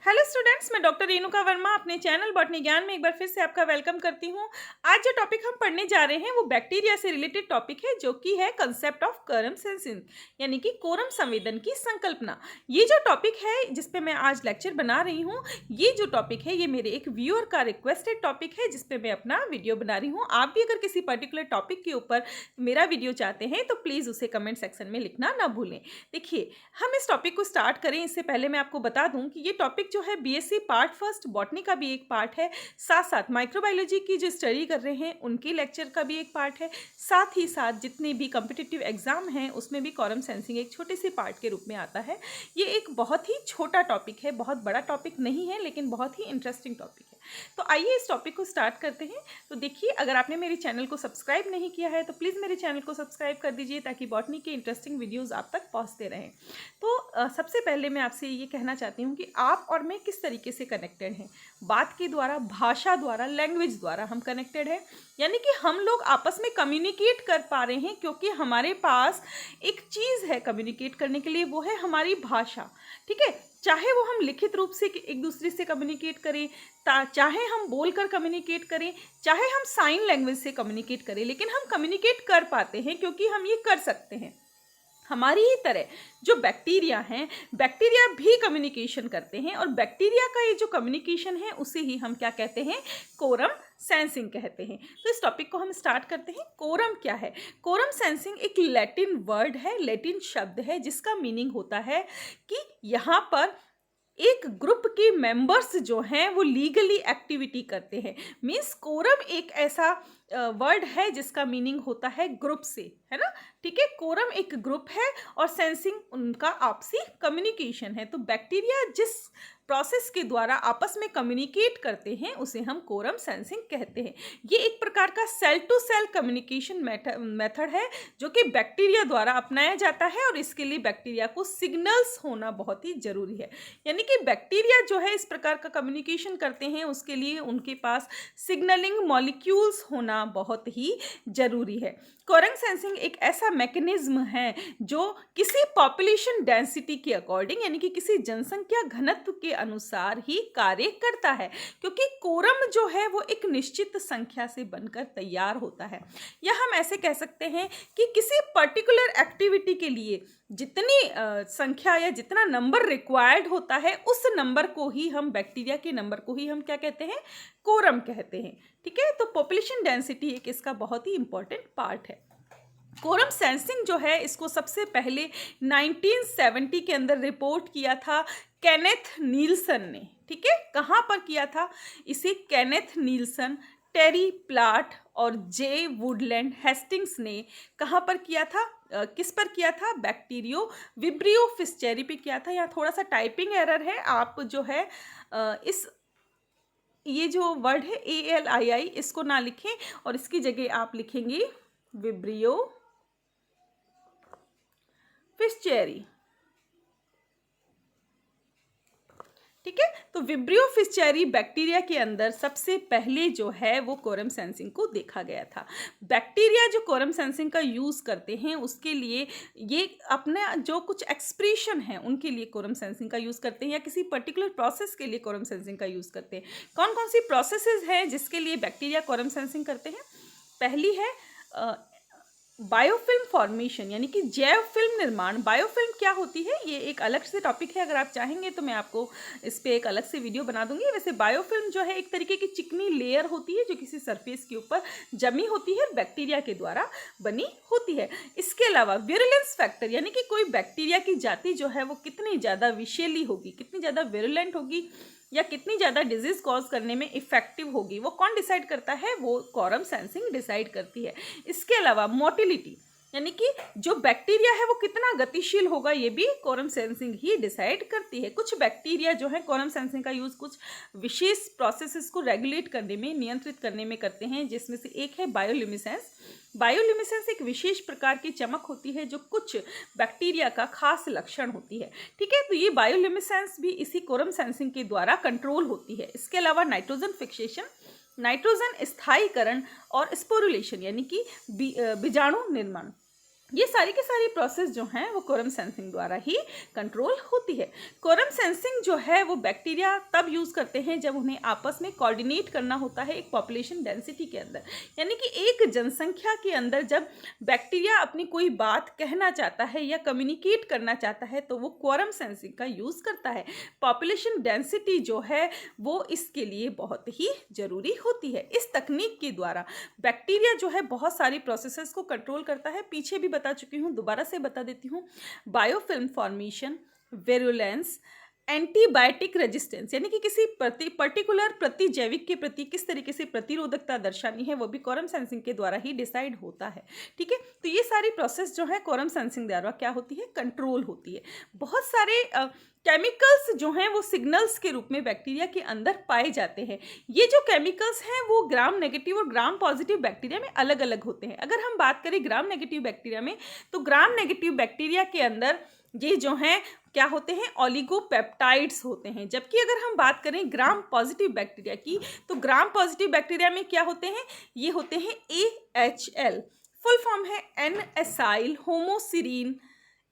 Hello students, मैं doctor Renuka Verma अपने channel botany ज्ञान में एक बार फिर से आपका वेलकम करती हूँ। आज जो टॉपिक हम पढ़ने जा रहे हैं वो बैक्टीरिया से रिलेटेड टॉपिक है, जो कि है कंसेप्ट ऑफ कोरम सेंसिंग, यानी कि कोरम संवेदन की संकल्पना। ये जो टॉपिक है जिस पे मैं आज लेक्चर बना रही हूँ, ये जो टॉपिक है ये मेरे एक व्यूअर का रिक्वेस्टेड टॉपिक है जिस पे मैं अपना वीडियो बना रही हूँ। आप भी अगर किसी पर्टिकुलर टॉपिक के ऊपर मेरा वीडियो चाहते हैं तो प्लीज़ उसे कमेंट सेक्शन में लिखना ना भूलें। देखिए, हम इस टॉपिक को स्टार्ट करें इससे पहले मैं आपको बता दूं कि ये टॉपिक जो है बीएससी पार्ट फर्स्ट बॉटनी का भी एक पार्ट है, साथ साथ माइक्रोबायोलॉजी की जो स्टडी कर रहे हैं उनके लेक्चर का भी एक पार्ट है, साथ ही साथ जितने भी कॉम्पिटिटिव एग्जाम हैं उसमें भी कोरम सेंसिंग एक छोटे से पार्ट के रूप में आता है। ये एक बहुत ही छोटा टॉपिक है, बहुत बड़ा टॉपिक नहीं है, लेकिन बहुत ही इंटरेस्टिंग टॉपिक है। तो आइए इस टॉपिक को स्टार्ट करते हैं। तो देखिए, अगर आपने मेरे चैनल को सब्सक्राइब नहीं किया है तो प्लीज़ मेरे चैनल को सब्सक्राइब कर दीजिए ताकि बॉटनी के इंटरेस्टिंग वीडियोज़ आप तक पहुँचते रहें। तो सबसे पहले मैं आपसे ये कहना चाहती हूँ कि आप और मैं किस तरीके से कनेक्टेड हैं। बात के द्वारा, भाषा द्वारा, लैंग्वेज द्वारा हम कनेक्टेड हैं, यानी कि हम लोग आपस में कम्युनिकेट कर पा रहे हैं क्योंकि हमारे पास एक चीज़ है कम्युनिकेट करने के लिए, वो है हमारी भाषा। ठीक है, चाहे वो हम लिखित रूप से एक दूसरे से कम्युनिकेट करें, चाहे हम बोलकर कम्युनिकेट करें, चाहे हम साइन लैंग्वेज से कम्युनिकेट करें, लेकिन हम कम्युनिकेट कर पाते हैं क्योंकि हम ये कर सकते हैं। हमारी ही तरह जो बैक्टीरिया हैं, बैक्टीरिया भी कम्युनिकेशन करते हैं, और बैक्टीरिया का ये जो कम्युनिकेशन है उसे ही हम क्या कहते हैं, कोरम सेंसिंग कहते हैं। तो इस टॉपिक को हम स्टार्ट करते हैं। कोरम क्या है? कोरम सेंसिंग एक लैटिन वर्ड है, लैटिन शब्द है, जिसका मीनिंग होता है कि यहाँ पर एक ग्रुप के मेंबर्स जो हैं वो लीगली एक्टिविटी करते हैं। मीन्स कोरम एक ऐसा वर्ड है जिसका मीनिंग होता है ग्रुप से, है ना। ठीक है, कोरम एक ग्रुप है और सेंसिंग उनका आपसी कम्युनिकेशन है। तो बैक्टीरिया जिस प्रोसेस के द्वारा आपस में कम्युनिकेट करते हैं उसे हम कोरम सेंसिंग कहते हैं। ये एक प्रकार का cell to cell communication method है जो कि बैक्टीरिया द्वारा अपनाया जाता है, और इसके लिए बैक्टीरिया को सिग्नल्स होना बहुत ही जरूरी है। यानी कि बैक्टीरिया जो है इस प्रकार का कम्युनिकेशन करते हैं, उसके लिए उनके पास सिग्नलिंग मॉलिक्यूल्स होना बहुत ही जरूरी है। कोरम सेंसिंग एक ऐसा मैकेनिज्म है जो किसी पॉपुलेशन डेंसिटी के अकॉर्डिंग, यानी कि किसी जनसंख्या घनत्व के अनुसार ही कार्य करता है, क्योंकि कोरम जो है वो एक निश्चित संख्या से बनकर तैयार होता है। या हम ऐसे कह सकते हैं कि किसी पर्टिकुलर एक्टिविटी के लिए जितनी संख्या या जितना नंबर रिक्वायर्ड होता है, उस नंबर को ही हम, बैक्टीरिया के नंबर को ही हम क्या कहते हैं, कोरम कहते हैं। ठीक है, तो पॉपुलेशन डेंसिटी एक इसका बहुत ही इंपॉर्टेंट पार्ट है। कोरम सेंसिंग जो है इसको सबसे पहले 1970 के अंदर रिपोर्ट किया था केनेथ नील्सन ने। ठीक है, कहाँ पर किया था इसे? केनेथ नील्सन, टेरी प्लाट और जे वुडलैंड हेस्टिंग्स ने कहाँ पर किया था, किस पर किया था? बैक्टीरियो विब्रियो फिस्चेरी पे किया था। यहाँ थोड़ा सा टाइपिंग एरर है, आप जो है इस ये जो वर्ड है ALII इसको ना लिखें और इसकी जगह आप लिखेंगे विब्रियो फिस्चेरी। ठीक है, तो विब्रियो फिस्चेरी बैक्टीरिया के अंदर सबसे पहले जो है वो कोरम सेंसिंग को देखा गया था। बैक्टीरिया जो कोरम सेंसिंग का यूज़ करते हैं उसके लिए ये अपने जो कुछ एक्सप्रेशन है उनके लिए कोरम सेंसिंग का यूज़ करते हैं, या किसी पर्टिकुलर प्रोसेस के लिए कोरम सेंसिंग का यूज़ करते हैं। कौन कौन सी प्रोसेसेस हैं जिसके लिए बैक्टीरिया कोरम सेंसिंग करते हैं? पहली है बायोफिल्म फॉर्मेशन, यानी कि जैव फिल्म निर्माण। बायोफिल्म क्या होती है ये एक अलग से टॉपिक है, अगर आप चाहेंगे तो मैं आपको इस पे एक अलग से वीडियो बना दूंगी। वैसे बायोफिल्म जो है एक तरीके की चिकनी लेयर होती है जो किसी सरफेस के ऊपर जमी होती है, बैक्टीरिया के द्वारा बनी होती है। इसके अलावा विरुलेंस फैक्टर, यानी कि कोई बैक्टीरिया की जाति जो है वो कितनी ज़्यादा विषैली होगी, कितनी ज़्यादा विरुलेंट होगी, या कितनी ज़्यादा डिजीज कॉज करने में इफेक्टिव होगी, वो कौन डिसाइड करता है? वो कोरम सेंसिंग डिसाइड करती है। इसके अलावा मोटिलिटी, यानी कि जो बैक्टीरिया है वो कितना गतिशील होगा, ये भी कोरम सेंसिंग ही डिसाइड करती है। कुछ बैक्टीरिया जो है कोरम सेंसिंग का यूज़ कुछ विशेष प्रोसेसेस को रेगुलेट करने में, नियंत्रित करने में करते हैं, जिसमें से एक है बायोल्यूमिनेसेंस। बायोल्यूमिनेसेंस एक विशेष प्रकार की चमक होती है जो कुछ बैक्टीरिया का खास लक्षण होती है। ठीक है, तो ये बायोल्यूमिनेसेंस भी इसी कोरम सेंसिंग के द्वारा कंट्रोल होती है। इसके अलावा नाइट्रोजन फिक्सेशन, नाइट्रोजन स्थायीकरण और स्पोरुलेशन, यानी कि बीजाणु निर्माण। ये सारी की सारी प्रोसेस जो हैं वो कोरम सेंसिंग द्वारा ही कंट्रोल होती है। कोरम सेंसिंग जो है वो बैक्टीरिया तब यूज़ करते हैं जब उन्हें आपस में कोऑर्डिनेट करना होता है एक पॉपुलेशन डेंसिटी के अंदर, यानी कि एक जनसंख्या के अंदर जब बैक्टीरिया अपनी कोई बात कहना चाहता है या कम्युनिकेट करना चाहता है तो वो कोरम सेंसिंग का यूज़ करता है। पॉपुलेशन डेंसिटी जो है वो इसके लिए बहुत ही ज़रूरी होती है। इस तकनीक के द्वारा बैक्टीरिया जो है बहुत सारी प्रोसेसेस को कंट्रोल करता है। पीछे भी बता चुकी हूँ, दोबारा से बता देती हूँ। बायोफिल्म फॉर्मेशन, वेरुलेंस, एंटीबायोटिक रेजिस्टेंस, यानी कि किसी पर्टिकुलर प्रतिजैविक के प्रति किस तरीके से प्रतिरोधकता दर्शानी है वो भी कोरम सेंसिंग के द्वारा ही डिसाइड होता है। ठीक है, तो ये सारी प्रोसेस जो है कोरम सेंसिंग द्वारा क्या होती है, कंट्रोल होती है। बहुत सारे केमिकल्स जो हैं वो सिग्नल्स के रूप में बैक्टीरिया के अंदर पाए जाते हैं। ये जो केमिकल्स हैं वो ग्राम नेगेटिव और ग्राम पॉजिटिव बैक्टीरिया में अलग अलग होते हैं। अगर हम बात करें ग्राम नेगेटिव बैक्टीरिया में, तो ग्राम नेगेटिव बैक्टीरिया के अंदर ये जो हैं क्या होते हैं, ऑलिगोपेप्टाइड्स होते हैं। जबकि अगर हम बात करें ग्राम पॉजिटिव बैक्टीरिया की, तो ग्राम पॉजिटिव बैक्टीरिया में क्या होते हैं, ये होते हैं AHL, फुल फॉर्म है एन एसाइल होमोसिरीन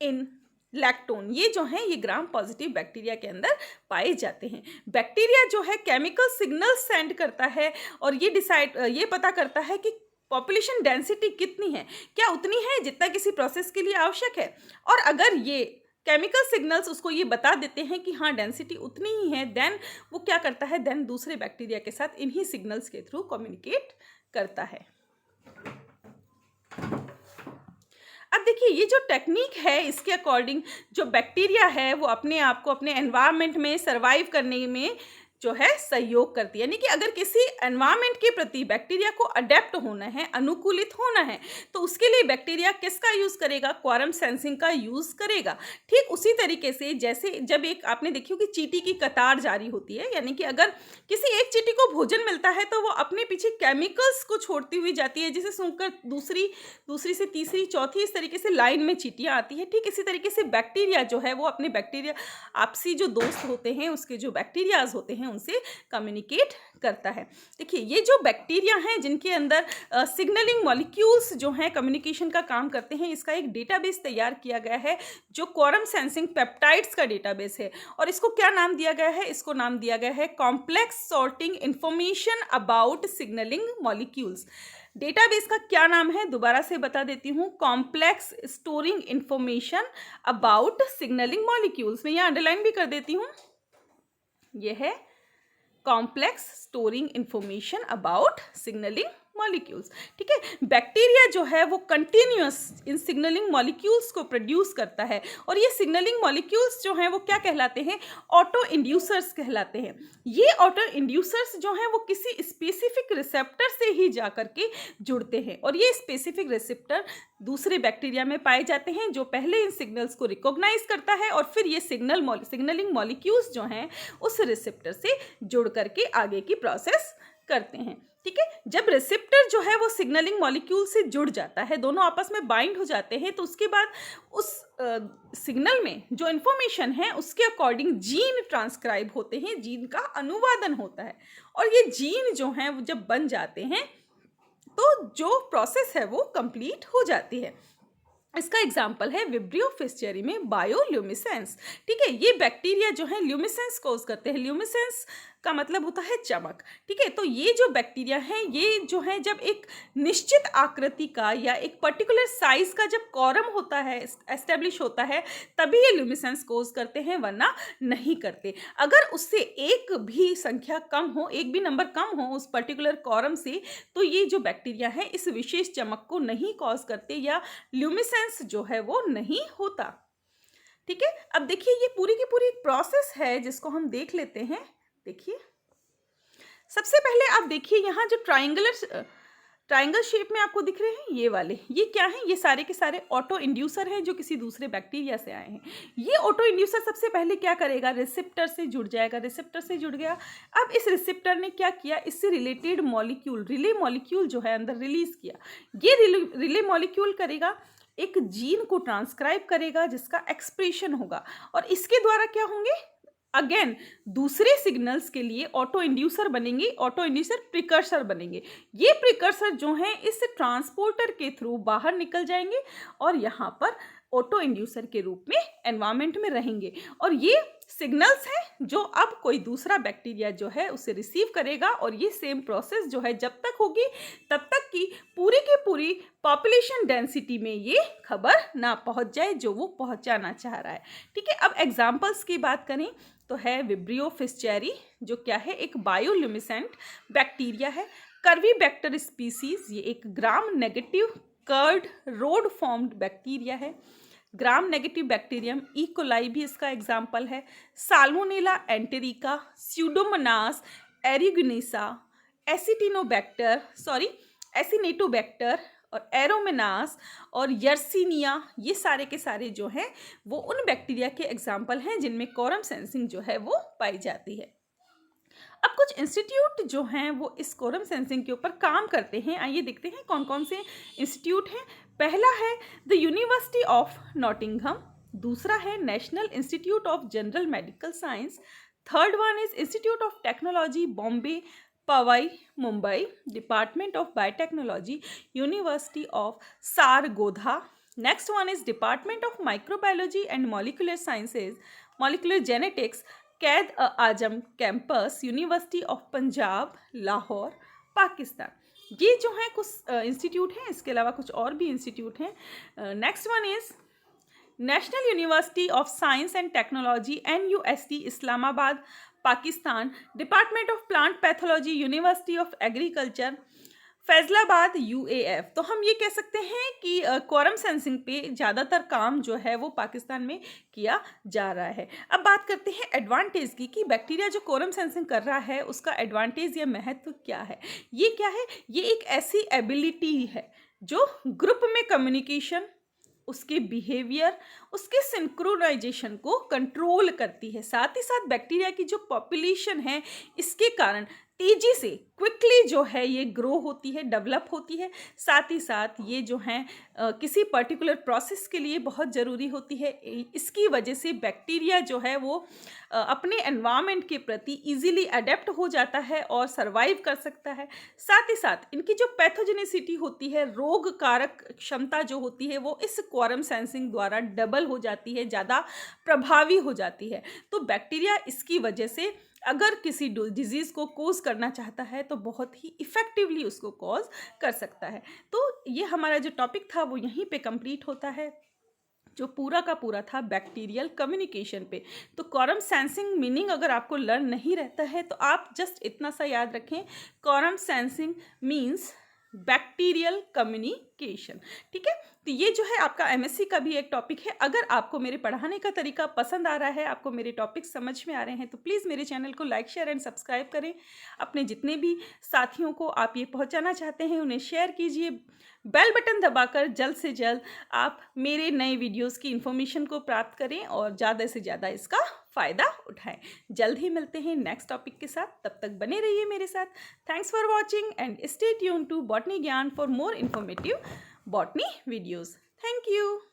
इन लैक्टोन। ये जो है ये ग्राम पॉजिटिव बैक्टीरिया के अंदर पाए जाते हैं। बैक्टीरिया जो है केमिकल सिग्नल सेंड करता है और ये पता करता है कि पॉपुलेशन डेंसिटी कितनी है, क्या उतनी है जितना किसी प्रोसेस के लिए आवश्यक है। और अगर ये केमिकल सिग्नल्स उसको ये बता देते हैं कि हाँ डेंसिटी उतनी ही है, देन वो क्या करता है, देन दूसरे बैक्टीरिया के साथ इन्हीं सिग्नल्स के थ्रू कम्युनिकेट करता है। अब देखिए ये जो टेक्निक है इसके अकॉर्डिंग जो बैक्टीरिया है वो अपने आप को अपने एनवायरनमेंट में सर्वाइव करने में जो है सहयोग करती है। यानी कि अगर किसी एनवायरनमेंट के प्रति बैक्टीरिया को अडेप्ट होना है, अनुकूलित होना है, तो उसके लिए बैक्टीरिया किसका यूज़ करेगा, क्वारम सेंसिंग का यूज़ करेगा। ठीक उसी तरीके से जैसे जब एक आपने देखी होगी चींटी की कतार जारी होती है, यानी कि अगर किसी एक चींटी को भोजन मिलता है तो वो अपने पीछे केमिकल्स को छोड़ती हुई जाती है, जिसे सूंघकर दूसरी से तीसरी चौथी इस तरीके से लाइन में चींटियाँ आती है। ठीक इसी तरीके से बैक्टीरिया जो है वो अपने बैक्टीरिया आपसी जो दोस्त होते हैं उसके जो बैक्टीरियाज होते हैं उनसे कम्युनिकेट करता है। देखिए ये जो बैक्टीरिया हैं जिनके अंदर सिग्नलिंग मॉलिक्यूल्स जो हैं कम्युनिकेशन का काम करते हैं, इसका एक डेटाबेस तैयार किया गया है जो कोरम सेंसिंग पेप्टाइड्स का डेटाबेस है। और इसको क्या नाम दिया गया है, इसको नाम दिया गया है complex sorting information about signalling molecules. Database का क्या नाम है, दोबारा से बता देती हूँ, complex storing information about signalling molecules. मैं यहाँ अंडरलाइन भी कर देती हूँ, यह है complex storing information about signalling molecules. ठीक है, बैक्टीरिया जो है वो कंटिन्यूअस इन सिग्नलिंग मॉलिक्यूल्स को प्रोड्यूस करता है और ये सिग्नलिंग मॉलिक्यूल्स जो हैं वो क्या कहलाते हैं, ऑटो इंड्यूसर्स कहलाते हैं। ये ऑटो इंड्यूसर्स जो हैं वो किसी स्पेसिफिक रिसेप्टर से ही जा करके जुड़ते हैं और ये स्पेसिफिक रिसेप्टर दूसरे बैक्टीरिया में पाए जाते हैं जो पहले इन सिग्नल्स को रिकॉग्नाइज करता है और फिर ये सिग्नलिंग मॉलिक्यूल्स जो हैं उस रिसेप्टर से जुड़ करके आगे की प्रोसेस करते हैं। ठीक है, जब रिसेप्टर जो है वो सिग्नलिंग मॉलिक्यूल से जुड़ जाता है, दोनों आपस में बाइंड हो जाते हैं, तो उसके बाद उस सिग्नल में जो इन्फॉर्मेशन है उसके अकॉर्डिंग जीन ट्रांसक्राइब होते हैं, जीन का अनुवादन होता है और ये जीन जो हैं वो जब बन जाते हैं तो जो प्रोसेस है वो कंप्लीट हो जाती है। इसका एग्जाम्पल है विब्रियो फिस्चेरी में बायोल्यूमिसेंस। ठीक है, ये बैक्टीरिया जो है ल्यूमिसेंस कोज करते हैं। ल्यूमिसेंस का मतलब होता है चमक। ठीक है, तो ये जो बैक्टीरिया हैं ये जो है जब एक निश्चित आकृति का या एक पर्टिकुलर साइज का जब कॉरम होता है, एस्टेब्लिश होता है, तभी ये ल्यूमिसेंस कोज करते हैं, वरना नहीं करते। अगर उससे एक भी संख्या कम हो, एक भी नंबर कम हो उस पर्टिकुलर कॉरम से, तो ये जो बैक्टीरिया है इस विशेष चमक को नहीं कॉज करते या ल्यूमिसेंस जो है वो नहीं होता। ठीक है, अब देखिए ये पूरी की पूरी प्रोसेस है जिसको हम देख लेते हैं। देखिए सबसे पहले आप देखिए यहाँ जो ट्राइंगल शेप में आपको दिख रहे हैं ये वाले, ये क्या हैं, ये सारे के सारे ऑटो इंड्यूसर हैं जो किसी दूसरे बैक्टीरिया से आए हैं। ये ऑटो इंड्यूसर सबसे पहले क्या करेगा, रिसेप्टर से जुड़ जाएगा। रिसेप्टर से जुड़ गया, अब इस रिसेप्टर ने क्या किया, इससे रिलेटेड मॉलिक्यूल, रिले मॉलिक्यूल जो है अंदर रिलीज किया। ये रिले मॉलिक्यूल करेगा, एक जीन को ट्रांसक्राइब करेगा जिसका एक्सप्रेशन होगा और इसके द्वारा क्या होंगे, अगेन दूसरे सिग्नल्स के लिए ऑटो इंड्यूसर बनेंगे, ऑटो इंड्यूसर प्रिकर्सर बनेंगे। ये प्रिकर्सर जो हैं इस ट्रांसपोर्टर के थ्रू बाहर निकल जाएंगे और यहाँ पर ऑटो इंड्यूसर के रूप में एनवायरमेंट में रहेंगे, और ये सिग्नल्स हैं जो अब कोई दूसरा बैक्टीरिया जो है उसे रिसीव करेगा, और ये सेम प्रोसेस जो है जब तक होगी तब तक की पूरी पॉपुलेशन डेंसिटी में ये खबर ना पहुंच जाए जो वो पहुंचाना चाह रहा है। ठीक है, अब एग्जाम्पल्स की बात करें तो है विब्रियो फिस्चेरी, जो क्या है, एक बायोल्यूमिसेंट बैक्टीरिया है। कर्वीबैक्टर स्पीसीज, ये एक gram negative curved rod formed bacteria है। ग्राम नेगेटिव बैक्टीरियम इकोलाई भी इसका एग्जाम्पल है। Salmonella enterica, Pseudomonas aeruginosa, Acinetobacter और एरोमेनास और यर्सीनिया, ये सारे के सारे जो हैं वो उन बैक्टीरिया के एग्जाम्पल हैं जिनमें कोरम सेंसिंग जो है वो पाई जाती है। अब कुछ इंस्टीट्यूट जो हैं वो इस कोरम सेंसिंग के ऊपर काम करते हैं। आइए देखते हैं कौन कौन से इंस्टीट्यूट हैं। पहला है द यूनिवर्सिटी ऑफ नॉटिंघम, दूसरा है national institute of general medical science, third one is institute of technology Bombay Powai Mumbai, department of biotechnology university of Sargodha, next one is department of microbiology and molecular sciences molecular genetics Quaid Azam campus university of Punjab Lahore Pakistan. ये जो है कुछ institute हैं, इसके अलावा कुछ और भी इंस्टीट्यूट हैं। Next one is national university of science and technology NUST Islamabad Pakistan, department of plant pathology university of agriculture Faisalabad UAF। तो हम ये कह सकते हैं कि कोरम सेंसिंग पे ज़्यादातर काम जो है वो पाकिस्तान में किया जा रहा है। अब बात करते हैं एडवांटेज की कि बैक्टीरिया जो कोरम सेंसिंग कर रहा है उसका एडवांटेज या महत्व क्या है। ये क्या है, ये एक ऐसी एबिलिटी है जो ग्रुप में कम्युनिकेशन, उसके बिहेवियर, उसके सिंक्रोनाइजेशन को कंट्रोल करती है। साथ ही साथ बैक्टीरिया की जो पॉपुलेशन है इसके कारण तेजी से क्विकली जो है ये ग्रो होती है, डेवलप होती है। साथ ही साथ ये जो है किसी पर्टिकुलर प्रोसेस के लिए बहुत ज़रूरी होती है। इसकी वजह से बैक्टीरिया जो है वो अपने एनवायरनमेंट के प्रति इजीली अडेप्ट हो जाता है और सर्वाइव कर सकता है। साथ ही साथ इनकी जो पैथोजेनिसिटी होती है, रोग कारक क्षमता जो होती है वो इस कोरम सेंसिंग द्वारा डबल हो जाती है, ज़्यादा प्रभावी हो जाती है। तो बैक्टीरिया इसकी वजह से अगर किसी डिजीज़ को कोज करना चाहता है तो बहुत ही इफ़ेक्टिवली उसको कॉज कर सकता है। तो ये हमारा जो टॉपिक था वो यहीं पे कंप्लीट होता है, जो पूरा का पूरा था बैक्टीरियल कम्युनिकेशन पे। तो कोरम सेंसिंग मीनिंग अगर आपको लर्न नहीं रहता है तो आप जस्ट इतना सा याद रखें, quorum sensing means bacterial communication. ठीक है, तो ये जो है आपका MSc का भी एक टॉपिक है। अगर आपको मेरे पढ़ाने का तरीका पसंद आ रहा है, आपको मेरे टॉपिक समझ में आ रहे हैं, तो प्लीज़ मेरे चैनल को लाइक शेयर एंड सब्सक्राइब करें। अपने जितने भी साथियों को आप ये पहुंचाना चाहते हैं उन्हें शेयर कीजिए। बेल बटन दबाकर जल्द से जल्द आप मेरे नए वीडियोस की इन्फॉर्मेशन को प्राप्त करें और ज़्यादा से ज़्यादा इसका फ़ायदा उठाएं। जल्द ही मिलते हैं नेक्स्ट टॉपिक के साथ, तब तक बने रहिए मेरे साथ। Thanks for watching and stay tune to botany Gyan for more informative botany videos. Thank you.